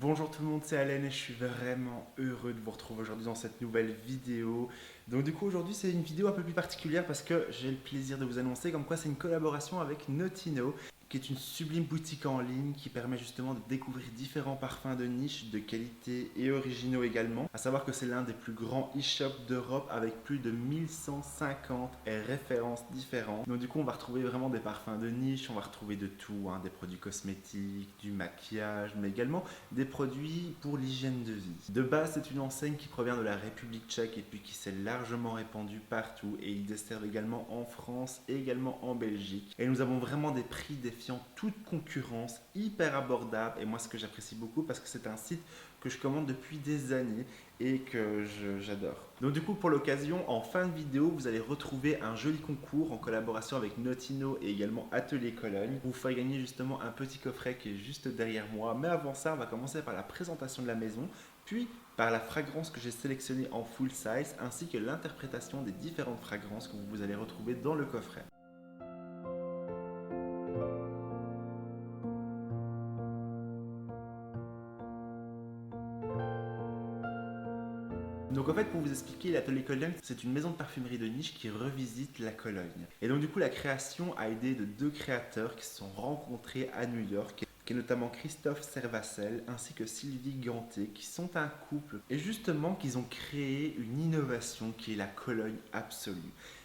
Bonjour tout le monde, c'est Alain et je suis vraiment heureux de vous retrouver aujourd'hui dans cette nouvelle vidéo. Donc du coup aujourd'hui c'est une vidéo un peu plus particulière parce que j'ai le plaisir de vous annoncer comme quoi c'est une collaboration avec Notino, qui est une sublime boutique en ligne qui permet justement de découvrir différents parfums de niche, de qualité et originaux également. À savoir que c'est l'un des plus grands e-shops d'Europe avec plus de 1150 références différentes. Donc du coup on va retrouver vraiment des parfums de niche, on va retrouver de tout, des produits cosmétiques, du maquillage, mais également des produits pour l'hygiène de vie. De base, c'est une enseigne qui provient de la République tchèque et puis qui s'est largement répandue partout et ils desservent également en France et également en Belgique. Et nous avons vraiment des prix défiant toute concurrence, hyper abordables et moi ce que j'apprécie beaucoup parce que c'est un site que je commande depuis des années et que j'adore. Donc du coup pour l'occasion, en fin de vidéo, vous allez retrouver un joli concours en collaboration avec Notino et également Atelier Cologne. Vous faire gagner justement un petit coffret qui est juste derrière moi. Mais avant ça, on va commencer par la présentation de la maison, puis par la fragrance que j'ai sélectionnée en full size, ainsi que l'interprétation des différentes fragrances que vous allez retrouver dans le coffret. Donc en fait, pour vous expliquer, l'Atelier Cologne, c'est une maison de parfumerie de niche qui revisite la Cologne. Et donc du coup, la création a aidé de deux créateurs qui se sont rencontrés à New York, qui est notamment Christophe Servacel ainsi que Sylvie Ganté, qui sont un couple. Et justement, qu'ils ont créé une innovation qui est la Cologne absolue.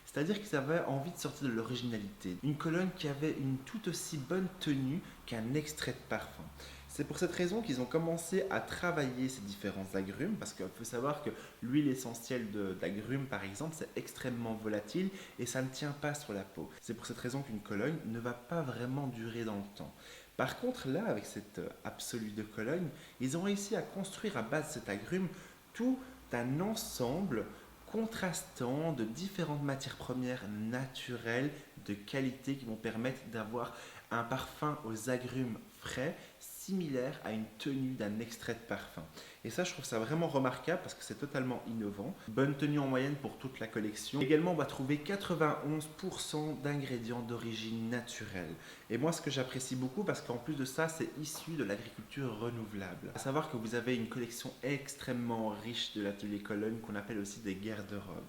C'est-à-dire qu'ils avaient envie de sortir de l'originalité. Une Cologne qui avait une tout aussi bonne tenue qu'un extrait de parfum. C'est pour cette raison qu'ils ont commencé à travailler ces différents agrumes, parce qu'il faut savoir que l'huile essentielle d'agrumes, par exemple, c'est extrêmement volatile et ça ne tient pas sur la peau. C'est pour cette raison qu'une Cologne ne va pas vraiment durer dans le temps. Par contre, là, avec cette absolue de Cologne, ils ont réussi à construire à base de cet agrume tout un ensemble contrastant de différentes matières premières naturelles de qualité qui vont permettre d'avoir un parfum aux agrumes frais similaire à une tenue d'un extrait de parfum. Et ça, je trouve ça vraiment remarquable parce que c'est totalement innovant. Bonne tenue en moyenne pour toute la collection. Également, on va trouver 91% d'ingrédients d'origine naturelle. Et moi, ce que j'apprécie beaucoup, parce qu'en plus de ça, c'est issu de l'agriculture renouvelable. À savoir que vous avez une collection extrêmement riche de l'atelier Cologne qu'on appelle aussi des garde-robes.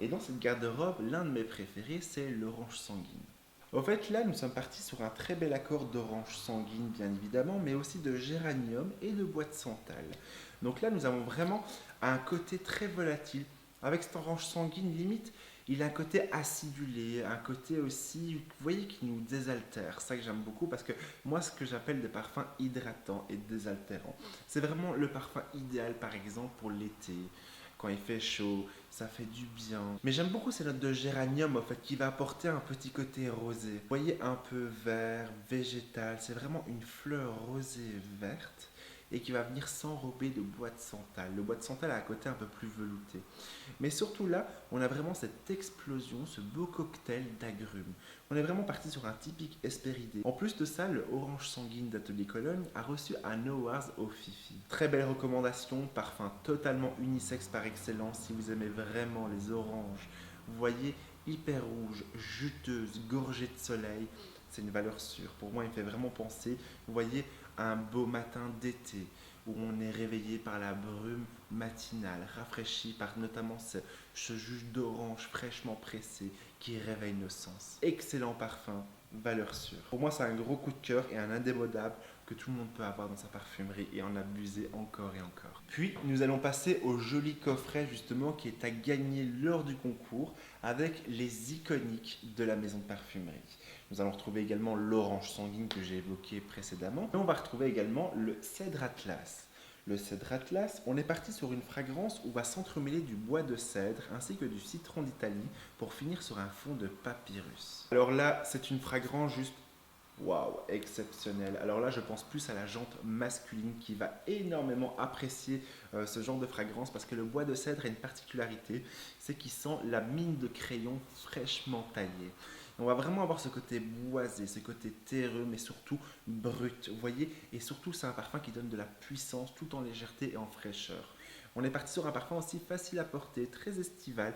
Et dans cette garde-robe, l'un de mes préférés, c'est l'orange sanguine. Au fait, là, nous sommes partis sur un très bel accord d'orange sanguine, bien évidemment, mais aussi de géranium et de bois de santal. Donc là, nous avons vraiment un côté très volatile. Avec cette orange sanguine, limite, il a un côté acidulé, un côté aussi, vous voyez, qui nous désaltère. Ça que j'aime beaucoup parce que moi, ce que j'appelle des parfums hydratants et désaltérants, c'est vraiment le parfum idéal, par exemple, pour l'été. Quand il fait chaud, ça fait du bien. Mais j'aime beaucoup ces notes de géranium en fait qui va apporter un petit côté rosé. Vous voyez, un peu vert, végétal. C'est vraiment une fleur rosée verte et qui va venir s'enrober de bois de santal. Le bois de santal a un côté un peu plus velouté. Mais surtout là, on a vraiment cette explosion, ce beau cocktail d'agrumes. On est vraiment parti sur un typique Hespéridé. En plus de ça, le Orange Sanguine d'Atelier Cologne a reçu un Awards au Fifi. Très belle recommandation, parfum totalement unisexe par excellence si vous aimez vraiment les oranges. Vous voyez, hyper rouge, juteuse, gorgée de soleil. C'est une valeur sûre. Pour moi, il me fait vraiment penser, vous voyez, à un beau matin d'été où on est réveillé par la brume matinale, rafraîchi par notamment ce jus d'orange fraîchement pressé qui réveille nos sens. Excellent parfum, valeur sûre. Pour moi, c'est un gros coup de cœur et un indémodable que tout le monde peut avoir dans sa parfumerie et en abuser encore et encore. Puis, nous allons passer au joli coffret justement qui est à gagner lors du concours avec les iconiques de la maison de parfumerie. Nous allons retrouver également l'orange sanguine que j'ai évoqué précédemment. Et on va retrouver également le cèdre atlas. Le cèdre atlas, on est parti sur une fragrance où va s'entremêler du bois de cèdre ainsi que du citron d'Italie pour finir sur un fond de papyrus. Alors là, c'est une fragrance juste waouh, exceptionnelle. Alors là, je pense plus à la jante masculine qui va énormément apprécier ce genre de fragrance parce que le bois de cèdre a une particularité, c'est qu'il sent la mine de crayon fraîchement taillée. On va vraiment avoir ce côté boisé, ce côté terreux, mais surtout brut, vous voyez. Et surtout, c'est un parfum qui donne de la puissance tout en légèreté et en fraîcheur. On est parti sur un parfum aussi facile à porter, très estival,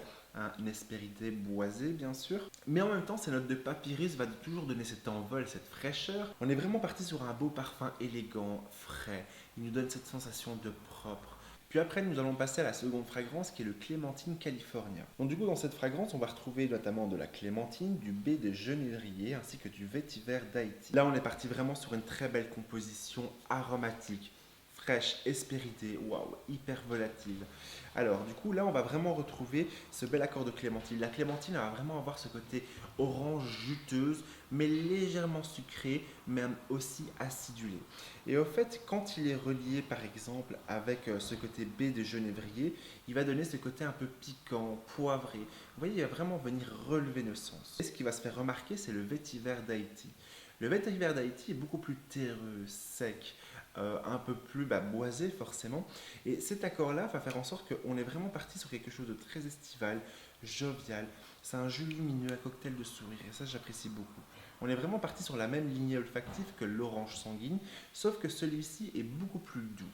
une aspérité boisée bien sûr. Mais en même temps, ces notes de papyrus va toujours donner cet envol, cette fraîcheur. On est vraiment parti sur un beau parfum élégant, frais. Il nous donne cette sensation de propre. Puis après, nous allons passer à la seconde fragrance qui est le Clémentine California. Donc du coup, dans cette fragrance, on va retrouver notamment de la clémentine, du baie de genévrier ainsi que du vétiver d'Haïti. Là, on est parti vraiment sur une très belle composition aromatique, fraîche, espéritée, waouh, hyper volatile. Alors du coup, là, on va vraiment retrouver ce bel accord de clémentine. La clémentine, elle va vraiment avoir ce côté orange juteuse, mais légèrement sucré, mais aussi acidulé. Et au fait, quand il est relié par exemple avec ce côté baie de genévrier, il va donner ce côté un peu piquant, poivré. Vous voyez, il va vraiment venir relever nos sens. Et ce qui va se faire remarquer, c'est le vétiver d'Haïti. Le vétiver d'Haïti est beaucoup plus terreux, sec, un peu plus boisé forcément. Et cet accord-là va faire en sorte qu'on est vraiment parti sur quelque chose de très estival, jovial. C'est un jus lumineux, un cocktail de sourire, et ça j'apprécie beaucoup. On est vraiment parti sur la même lignée olfactive que l'orange sanguine, sauf que celui-ci est beaucoup plus doux.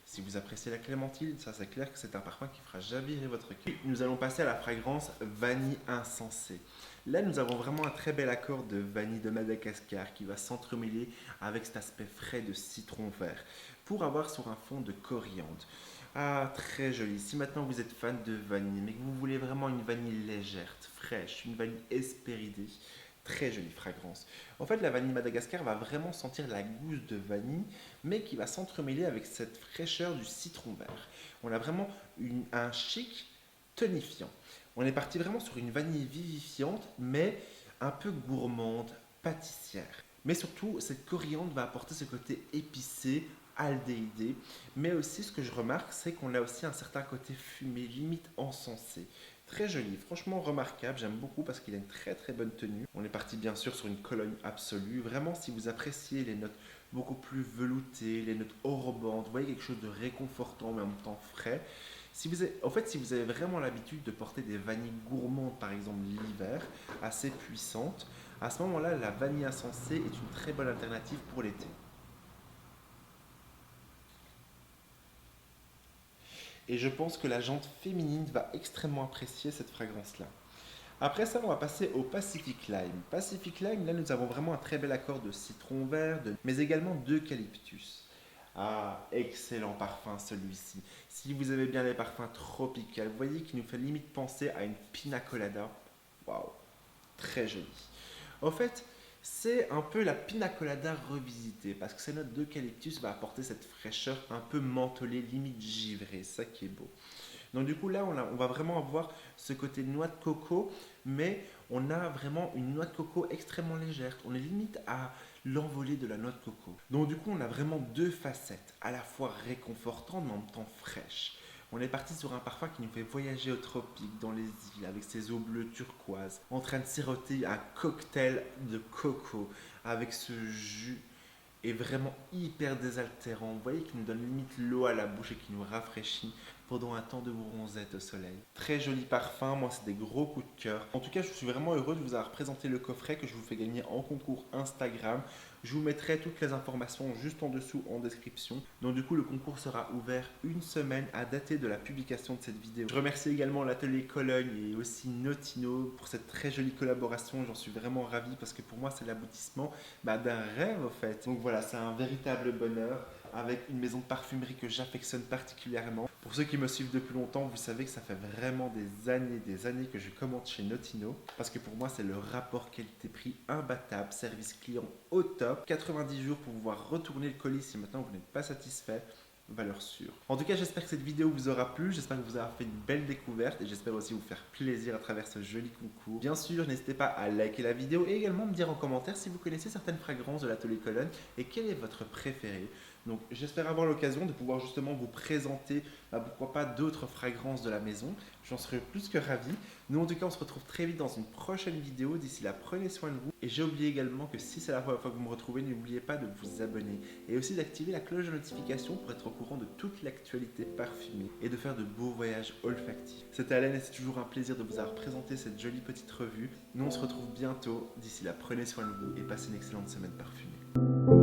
Si vous appréciez la clémentine, ça c'est clair que c'est un parfum qui fera javirer votre cœur. Nous allons passer à la fragrance vanille insensée. Là, nous avons vraiment un très bel accord de vanille de Madagascar qui va s'entremêler avec cet aspect frais de citron vert pour avoir sur un fond de coriandre. Ah, très joli. Si maintenant vous êtes fan de vanille, mais que vous voulez vraiment une vanille légère, fraîche, une vanille espéridée, très jolie fragrance. En fait, la vanille Madagascar va vraiment sentir la gousse de vanille, mais qui va s'entremêler avec cette fraîcheur du citron vert. On a vraiment un chic tonifiant. On est parti vraiment sur une vanille vivifiante, mais un peu gourmande, pâtissière. Mais surtout, cette coriandre va apporter ce côté épicé, aldéhyde. Mais aussi, ce que je remarque, c'est qu'on a aussi un certain côté fumé, limite encensé. Très joli, franchement remarquable, j'aime beaucoup parce qu'il a une très très bonne tenue. On est parti bien sûr sur une Cologne absolue. Vraiment, si vous appréciez les notes beaucoup plus veloutées, les notes orobantes, vous voyez quelque chose de réconfortant mais en même temps frais. Si vous avez, en fait, si vous avez vraiment l'habitude de porter des vanilles gourmandes, par exemple l'hiver, assez puissantes, à ce moment-là, la vanille insensée est une très bonne alternative pour l'été. Et je pense que la jante féminine va extrêmement apprécier cette fragrance-là. Après ça, on va passer au Pacific Lime. Pacific Lime, là, nous avons vraiment un très bel accord de citron vert, mais également d'eucalyptus. Ah, excellent parfum celui-ci. Si vous aimez bien les parfums tropicaux, vous voyez qu'il nous fait limite penser à une pina colada. Waouh, très joli. En fait, c'est un peu la pina colada revisitée parce que ces notes d'eucalyptus va apporter cette fraîcheur un peu mentholée, limite givrée. C'est ça qui est beau. Donc du coup là on va vraiment avoir ce côté noix de coco, mais on a vraiment une noix de coco extrêmement légère. On est limite à l'envolée de la noix de coco. Donc du coup on a vraiment deux facettes, à la fois réconfortantes mais en même temps fraîches. On est parti sur un parfum qui nous fait voyager aux tropiques, dans les îles, avec ses eaux bleues turquoises, en train de siroter un cocktail de coco, avec ce jus est vraiment hyper désaltérant. Vous voyez qu'il nous donne limite l'eau à la bouche et qui nous rafraîchit pendant un temps de bronzette au soleil. Très joli parfum, moi c'est des gros coups de cœur. En tout cas, je suis vraiment heureux de vous avoir présenté le coffret que je vous fais gagner en concours Instagram. Je vous mettrai toutes les informations juste en dessous en description. Donc du coup, le concours sera ouvert une semaine à dater de la publication de cette vidéo. Je remercie également l'atelier Cologne et aussi Notino pour cette très jolie collaboration. J'en suis vraiment ravi parce que pour moi, c'est l'aboutissement d'un rêve au fait. Donc voilà, c'est un véritable bonheur avec une maison de parfumerie que j'affectionne particulièrement. Pour ceux qui me suivent depuis longtemps, vous savez que ça fait vraiment des années que je commande chez Notino parce que pour moi, c'est le rapport qualité-prix imbattable, service client au top, 90 jours pour pouvoir retourner le colis si maintenant vous n'êtes pas satisfait. Valeur sûre. En tout cas, j'espère que cette vidéo vous aura plu, j'espère que vous aurez fait une belle découverte et j'espère aussi vous faire plaisir à travers ce joli concours. Bien sûr, n'hésitez pas à liker la vidéo et également me dire en commentaire si vous connaissez certaines fragrances de l'atelier Cologne et quelle est votre préférée. Donc j'espère avoir l'occasion de pouvoir justement vous présenter, pourquoi pas, d'autres fragrances de la maison. J'en serais plus que ravi. Nous en tout cas on se retrouve très vite dans une prochaine vidéo. D'ici là, prenez soin de vous. Et j'ai oublié également que si c'est la première fois que vous me retrouvez, n'oubliez pas de vous abonner. Et aussi d'activer la cloche de notification pour être au courant de toute l'actualité parfumée et de faire de beaux voyages olfactifs. C'était Alain et c'est toujours un plaisir de vous avoir présenté cette jolie petite revue. Nous on se retrouve bientôt. D'ici là, prenez soin de vous et passez une excellente semaine parfumée.